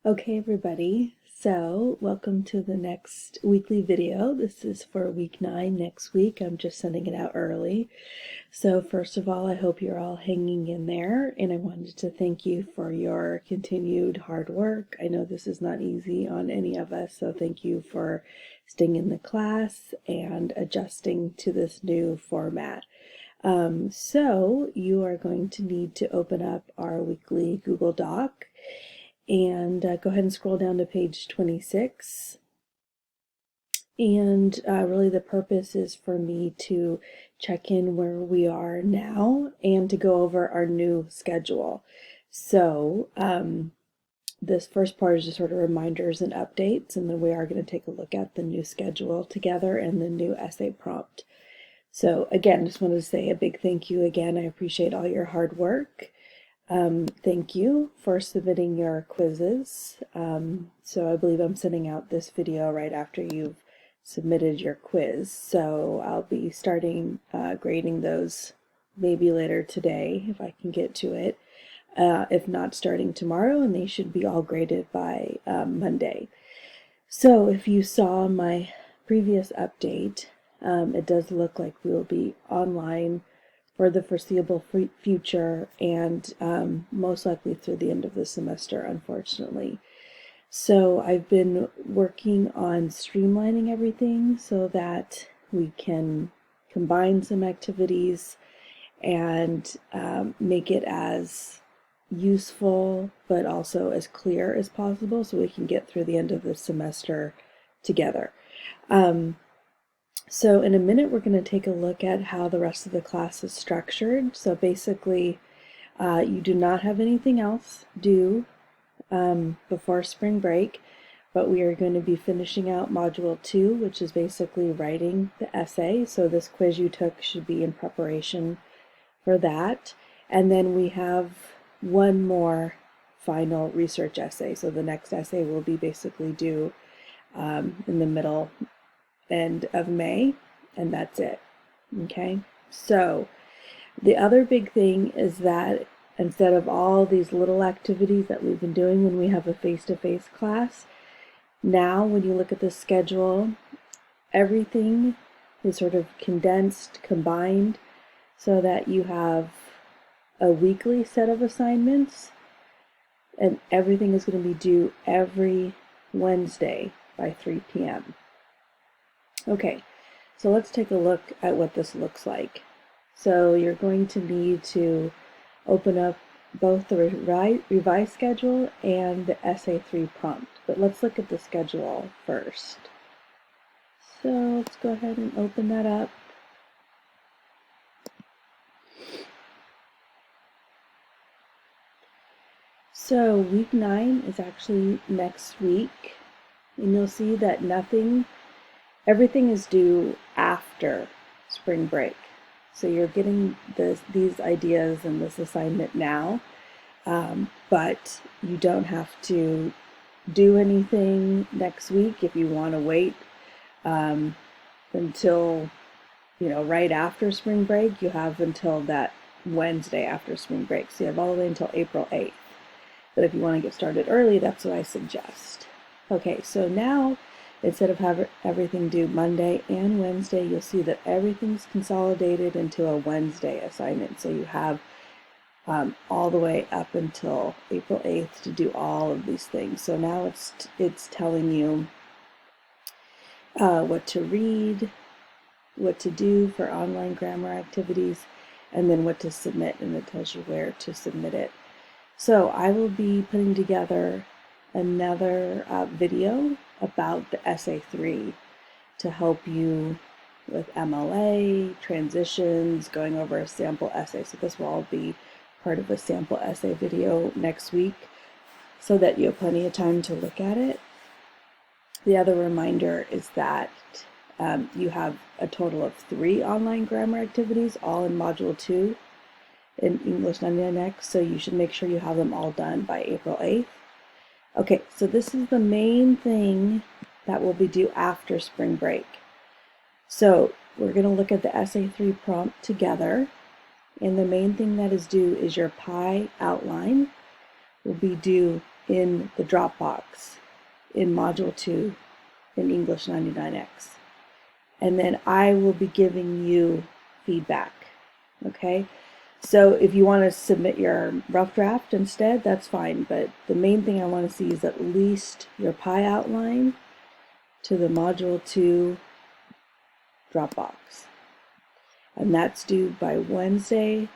Okay, everybody, so welcome to the next weekly video. This is for week 9 next week. I'm just sending it out early. So first of all, I hope you're all hanging in there, and I wanted to thank you for your continued hard work. I know this is not easy on any of us, so thank you for staying in the class and adjusting to this new format. So you are going to need to open up our weekly Google Doc and go ahead and scroll down to page 26. And really the purpose is for me to check in where we are now and to go over our new schedule. So this first part is just sort of reminders and updates, and then we are going to take a look at the new schedule together and the new essay prompt. So again, just wanted to say a big thank you again. I appreciate all your hard work. Thank you for submitting your quizzes. So I believe I'm sending out this video right after you've submitted your quiz. So I'll be starting grading those maybe later today if I can get to it. If not, starting tomorrow, and they should be all graded by Monday. So if you saw my previous update, it does look like we will be online for the foreseeable future and most likely through the end of the semester, unfortunately. So I've been working on streamlining everything so that we can combine some activities and make it as useful but also as clear as possible so we can get through the end of the semester together. So in a minute, we're going to take a look at how the rest of the class is structured. So basically, you do not have anything else due before spring break, but we are going to be finishing out Module 2, which is basically writing the essay. So this quiz you took should be in preparation for that. And then we have one more final research essay. So the next essay will be basically due in the end of May, and that's it. Okay, so the other big thing is that instead of all these little activities that we've been doing when we have a face-to-face class, now when you look at the schedule, everything is sort of condensed, combined, so that you have a weekly set of assignments, and everything is going to be due every Wednesday by 3 p.m. Okay, so let's take a look at what this looks like. So you're going to need to open up both the revised schedule and the essay 3 prompt. But let's look at the schedule first. So let's go ahead and open that up. So week 9 is actually next week, and you'll see that everything is due after spring break. So you're getting these ideas and this assignment now, but you don't have to do anything next week if you want to wait until, right after spring break. You have until that Wednesday after spring break. So you have all the way until April 8th. But if you want to get started early, that's what I suggest. Okay, so now instead of having everything due Monday and Wednesday, you'll see that everything's consolidated into a Wednesday assignment. So you have all the way up until April 8th to do all of these things. So now it's telling you what to read, what to do for online grammar activities, and then what to submit, and it tells you where to submit it. So I will be putting together another video about the essay 3 to help you with MLA, transitions, going over a sample essay. So this will all be part of a sample essay video next week so that you have plenty of time to look at it. The other reminder is that you have a total of 3 online grammar activities, all in Module 2 in English 99X, so you should make sure you have them all done by April 8th. Okay, so this is the main thing that will be due after spring break. So we're going to look at the essay 3 prompt together, and the main thing that is due is your PI outline will be due in the Dropbox in Module 2 in English 99X. And then I will be giving you feedback, okay? So if you want to submit your rough draft instead, that's fine, but the main thing I want to see is at least your pie outline to the Module 2 Dropbox. And that's due by Wednesday,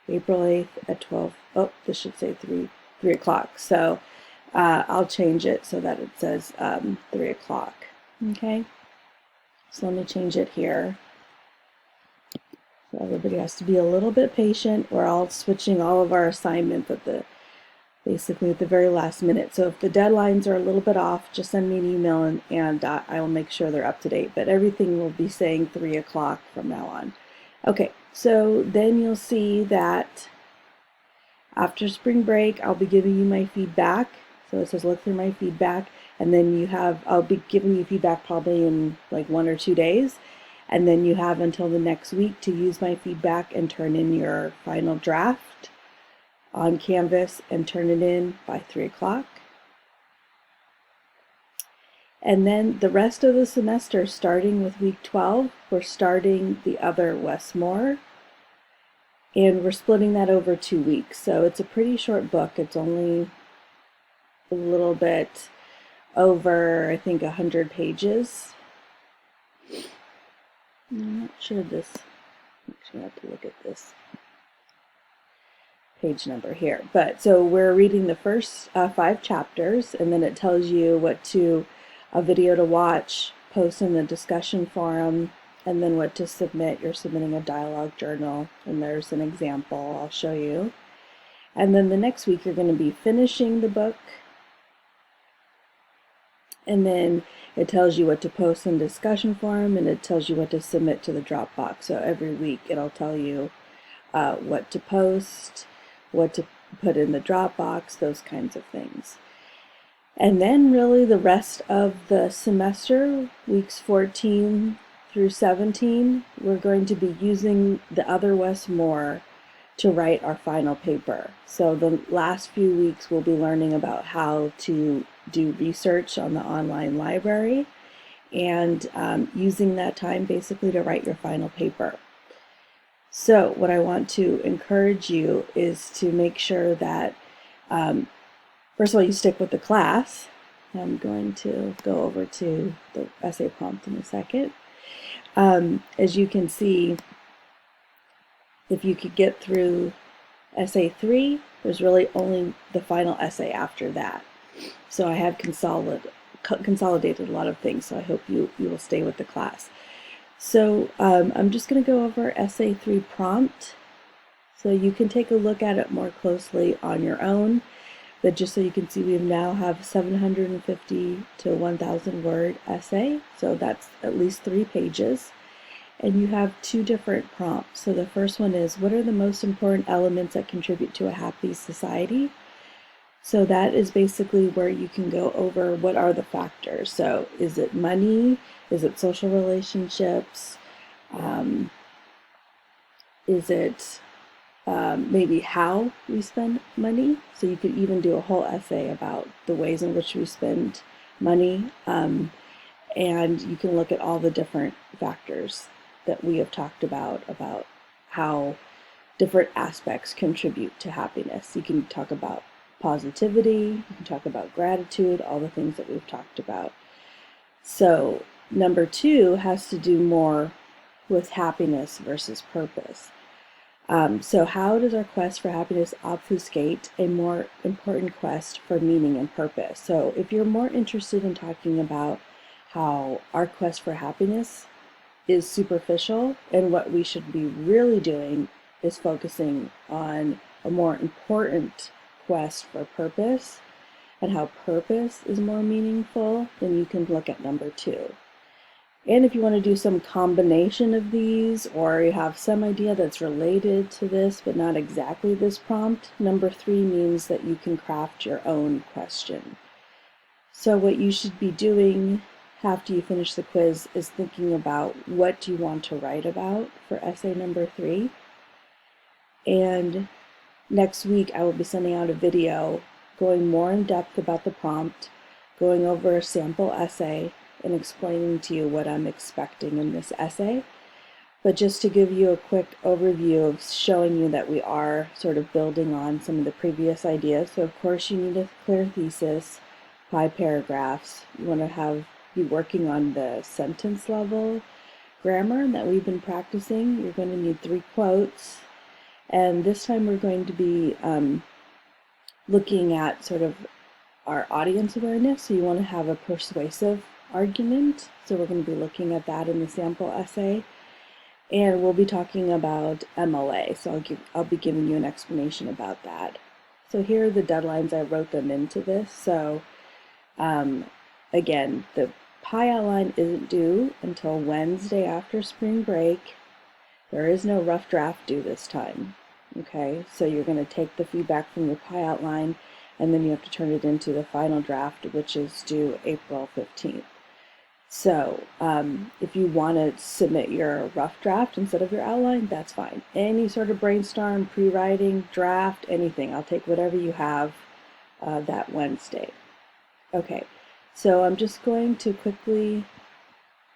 April 8th at 12. Oh, this should say 3 o'clock. So I'll change it so that it says 3 o'clock. Okay. So let me change it here. So everybody has to be a little bit patient. We're all switching all of our assignments basically at the very last minute. So if the deadlines are a little bit off, just send me an email and I will make sure they're up to date. But everything will be saying 3 o'clock from now on. Okay, so then you'll see that after spring break, I'll be giving you my feedback. So it says look through my feedback, and then I'll be giving you feedback probably in like 1 or 2 days. And then you have until the next week to use my feedback and turn in your final draft on Canvas and turn it in by 3 o'clock. And then the rest of the semester, starting with week 12, we're starting the other Westmore, and we're splitting that over 2 weeks. So it's a pretty short book. It's only a little bit over, I think, 100 pages. I'm not sure this, actually I have to look at this page number here. But so we're reading the first 5 chapters, and then it tells you a video to watch, post in the discussion forum, and then what to submit. You're submitting a dialogue journal, and there's an example I'll show you. And then the next week you're going to be finishing the book, and then it tells you what to post in the discussion forum, and it tells you what to submit to the Dropbox. So every week it'll tell you what to post, what to put in the Dropbox, those kinds of things. And then really the rest of the semester, weeks 14 through 17, we're going to be using the other Westmore to write our final paper. So the last few weeks we'll be learning about how to do research on the online library and using that time basically to write your final paper. So what I want to encourage you is to make sure that first of all, you stick with the class. I'm going to go over to the essay prompt in a second. As you can see, if you could get through essay 3, there's really only the final essay after that. So I have consolidated a lot of things, so I hope you will stay with the class. So I'm just going to go over essay 3 prompt, so you can take a look at it more closely on your own. But just so you can see, we now have 750 to 1,000 word essay, so that's at least 3 pages. And you have 2 different prompts. So the first one is, what are the most important elements that contribute to a happy society? So that is basically where you can go over what are the factors. So is it money? Is it social relationships? Is it maybe how we spend money? So you could even do a whole essay about the ways in which we spend money. And you can look at all the different factors that we have talked about how different aspects contribute to happiness. You can talk about positivity, you can talk about gratitude, all the things that we've talked about. So number 2 has to do more with happiness versus purpose. So how does our quest for happiness obfuscate a more important quest for meaning and purpose? So if you're more interested in talking about how our quest for happiness is superficial and what we should be really doing is focusing on a more important quest for purpose and how purpose is more meaningful, then you can look at number 2. And if you want to do some combination of these, or you have some idea that's related to this but not exactly this prompt, number 3 means that you can craft your own question. So what you should be doing after you finish the quiz is thinking about what do you want to write about for essay number 3. And next week I will be sending out a video going more in depth about the prompt, going over a sample essay, and explaining to you what I'm expecting in this essay. But just to give you a quick overview of showing you that we are sort of building on some of the previous ideas. So of course you need a clear thesis, 5 paragraphs. You want to be working on the sentence level grammar that we've been practicing. You're going to need 3 quotes. And this time we're going to be looking at sort of our audience awareness. So you want to have a persuasive argument. So we're going to be looking at that in the sample essay. And we'll be talking about MLA. So I'll be giving you an explanation about that. So here are the deadlines. I wrote them into this. So again, the PI outline isn't due until Wednesday after spring break. There is no rough draft due this time. Okay, so you're going to take the feedback from your PI outline and then you have to turn it into the final draft, which is due April 15th. So if you want to submit your rough draft instead of your outline, that's fine. Any sort of brainstorm, pre-writing, draft, anything. I'll take whatever you have that Wednesday. Okay, so I'm just going to quickly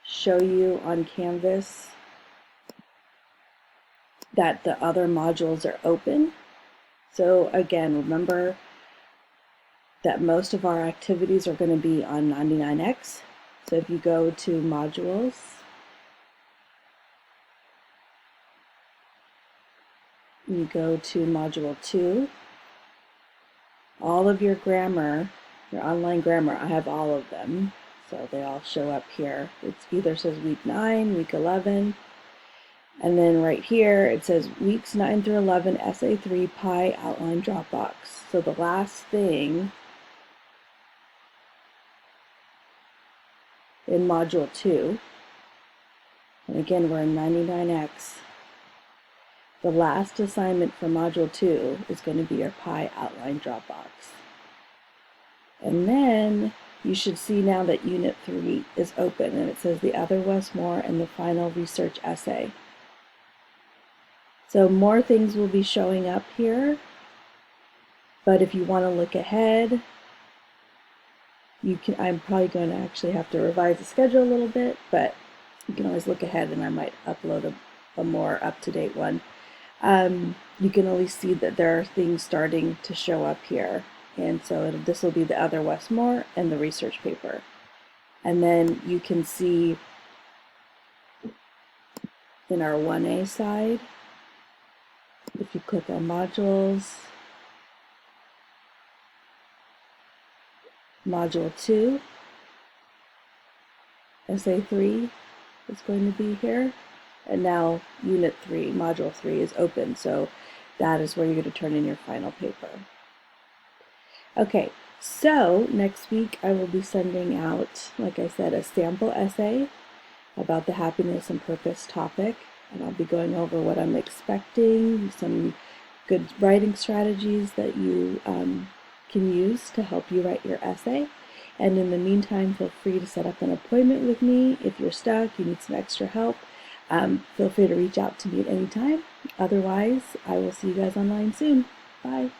show you on Canvas that the other modules are open. So again, remember that most of our activities are going to be on 99X. So if you go to modules, you go to module 2, all of your grammar, your online grammar, I have all of them. So they all show up here. It either says week 9, week 11, and then right here it says weeks 9 through 11, essay 3, PI outline Dropbox. So the last thing in module 2, and again we're in 99X, the last assignment for module 2 is going to be your PI outline Dropbox. And then you should see now that unit 3 is open and it says the other Westmore and the final research essay. So more things will be showing up here, but if you want to look ahead, I'm probably going to actually have to revise the schedule a little bit, but you can always look ahead and I might upload a more up-to-date one. You can always see that there are things starting to show up here. And so this will be the other Westmore and the research paper. And then you can see in our 1A side, if you click on modules, module 2, essay 3 is going to be here. And now unit 3, module 3 is open. So that is where you're going to turn in your final paper. Okay, so next week I will be sending out, like I said, a sample essay about the happiness and purpose topic. And I'll be going over what I'm expecting, some good writing strategies that you can use to help you write your essay. And in the meantime, feel free to set up an appointment with me. If you're stuck, you need some extra help, feel free to reach out to me at any time. Otherwise, I will see you guys online soon. Bye.